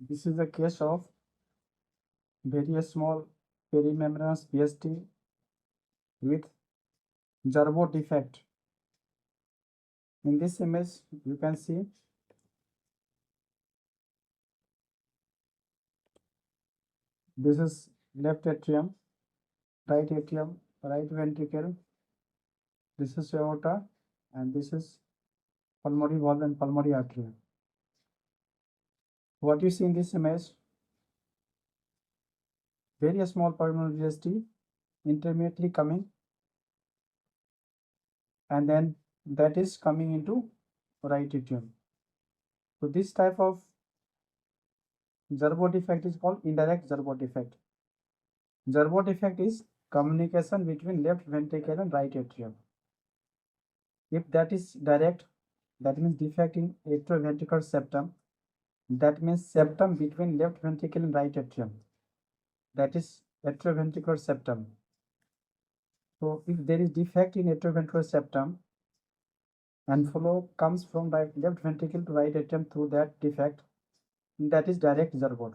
This is the case of very small perimembranous VSD with Gerbode defect. In this image, you can see this is left atrium, right ventricle. This is aorta, and this is pulmonary valve and pulmonary artery. What you see in this image, very small pulmonary VSD, intermediately coming, and then that is coming into right atrium. So this type of Gerbode defect is called indirect Gerbode defect. Gerbode defect is communication between left ventricle and right atrium. If that is direct, that means defect in atrioventricular septum. That means septum between left ventricle and right atrium. That is atrioventricular septum. So if there is defect in atrioventricular septum and flow comes from left ventricle to right atrium through that defect, that is direct Gerbode.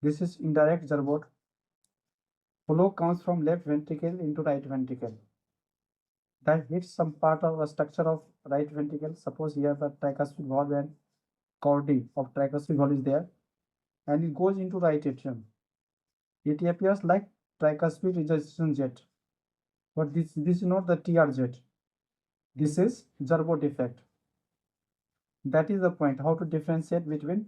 This is indirect Gerbode. Flow comes from left ventricle into right ventricle. That hits some part of a structure of right ventricle. Suppose here the tricuspid valve and chordae of tricuspid valve is there, and it goes into right atrium. It appears like tricuspid regurgitation jet, but this is not the TR jet. This is Gerbode defect. That is the point, how to differentiate between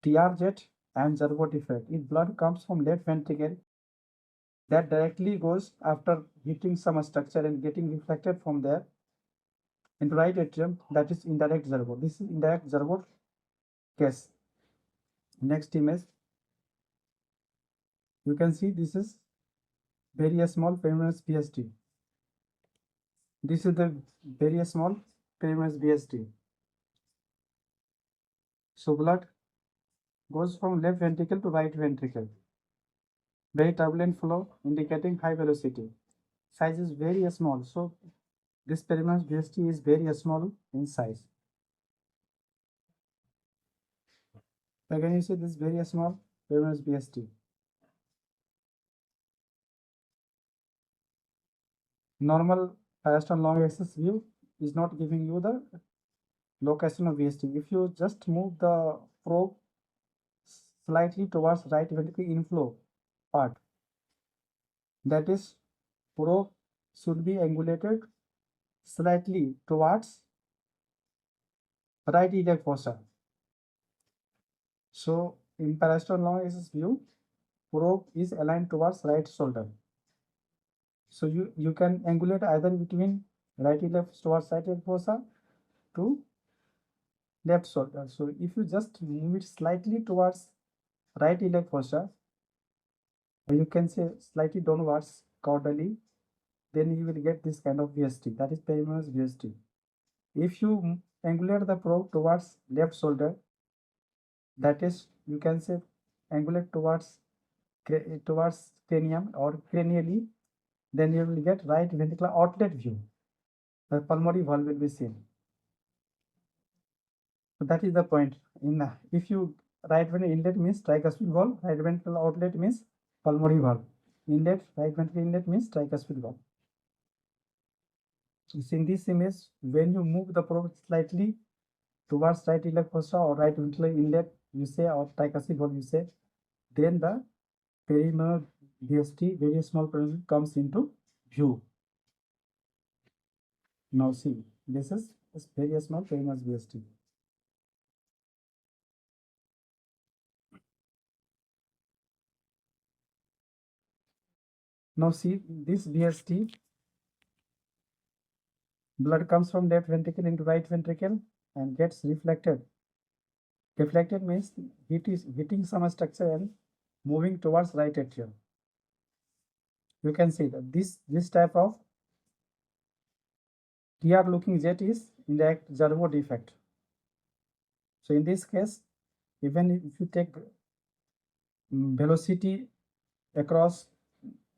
TR jet and Gerbode defect. If blood comes from left ventricle, that directly goes after hitting some structure and getting reflected from there into right atrium, that is indirect Gerbode. This is indirect Gerbode case. Next image, you can see this is very small perimembranous VSD. This is the very small perimembranous VSD. So blood goes from left ventricle to right ventricle. Very turbulent flow indicating high velocity. Size is very small. So this perimembranous VSD is very small in size. Again, you see this very small perimembranous VSD. Normal parastern long axis view is not giving you the location of VSD. If you just move the probe slightly towards right ventricle inflow part, that is, probe should be angulated slightly towards right iliac fossa. So in parastern long axis view, probe is aligned towards right shoulder. So you can angulate either between right iliac towards right iliac fossa to left shoulder. So if you just move it slightly towards right iliac fossa, or you can say slightly downwards caudally, then you will get this kind of VSD, that is perimembranous VSD. If you angulate the probe towards left shoulder, that is, you can say angulate towards cranium or cranially, then you will get right ventricular outlet view. The pulmonary valve will be seen. So that is the point. If you right ventricular inlet means tricuspid valve, right ventricular outlet means pulmonary valve. Inlet, right ventricular inlet means tricuspid valve. So in this image, when you move the probe slightly towards right iliac fossa or right ventricular inlet, you say, or tricuspid valve, you say, then the perimembranous VSD, very small perimembranous, comes into view. Now see, this is very small perimembranous VSD. Now see this VSD, blood comes from left ventricle into right ventricle and gets reflected. Reflected means it is hitting some structure and moving towards right atrium. You can see that this type of TR looking jet is indirect Gerbode defect. So in this case, even if you take velocity across,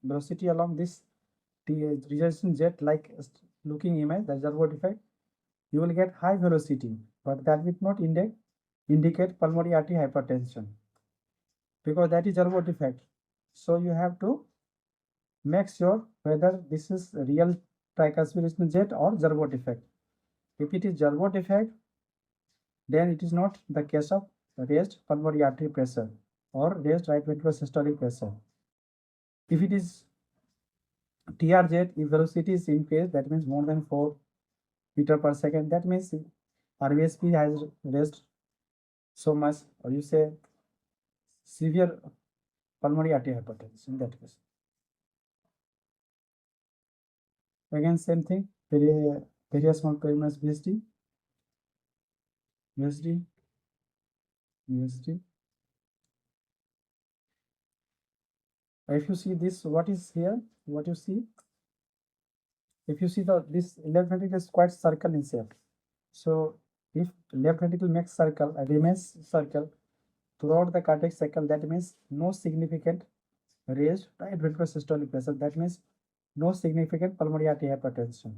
velocity along this regurgitation jet like looking image, the Gerbode defect, you will get high velocity, but that will not indicate indicate pulmonary artery hypertension, because that is Gerbode defect. So you have to make sure whether this is real tricuspid jet or Gerbode defect. If it is Gerbode defect, then it is not the case of raised pulmonary artery pressure or raised right ventricular systolic pressure. If it is TRZ, if velocity is increased, that means more than 4 meter per second, that means RVSP has raised so much, or you say severe pulmonary artery hypertension in that case. Again, same thing, very small perimus VSD, VSD, VSD. If you see this, what is here? What you see? If you see this left ventricle is quite circle in shape. So if left ventricle makes circle, remains circle throughout the cardiac cycle, that means no significant raised right ventricular systolic pressure. That means no significant pulmonary artery hypertension.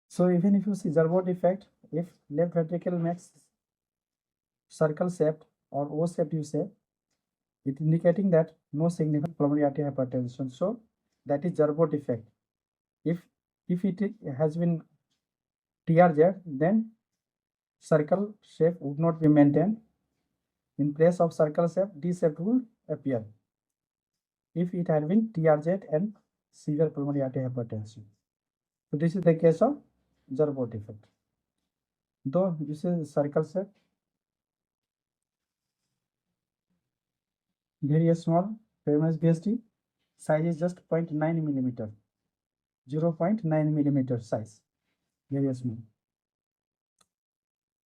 So even if you see Gerbode defect, if left ventricle makes circle shaped or O shaped, you say, it indicating that no significant pulmonary artery hypertension. So that is Gerbode defect. If it has been TRZ, then circle shape would not be maintained. In place of circle shape, D shape will appear if it had been TRZ and severe pulmonary artery hypertension. So this is the case of Gerbode defect. Though this is circle shape, very small, famous VSD, size is just 0.9 millimeter, 0.9 millimeter size, very small.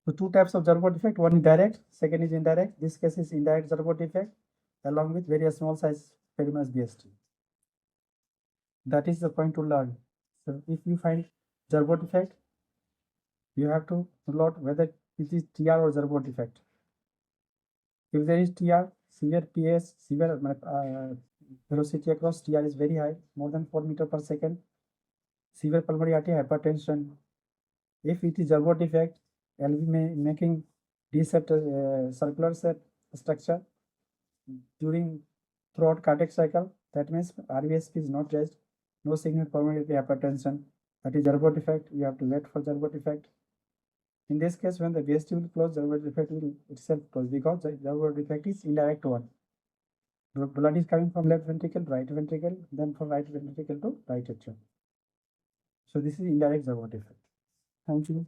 So two types of Gerbode defect, one is direct, second is indirect. This case is indirect Gerbode defect along with very small size famous VSD. That is the point to learn. So if you find Gerbode defect, you have to note whether it is TR or Gerbode defect. If there is TR, severe PS, severe velocity across TR is very high, more than 4 meter per second, severe pulmonary artery hypertension. If it is Gerbode defect, I'll be making D-shaped circular shape structure throughout cardiac cycle. That means RVSP is not raised, no significant pulmonary hypertension. That is Gerbode defect. You have to wait for Gerbode defect. In this case, when the VST will close, Gerbode defect will itself close, because the Gerbode defect is indirect one. Blood is coming from left ventricle, right ventricle, then from right ventricle to right atrium. So this is indirect Gerbode defect. Thank you.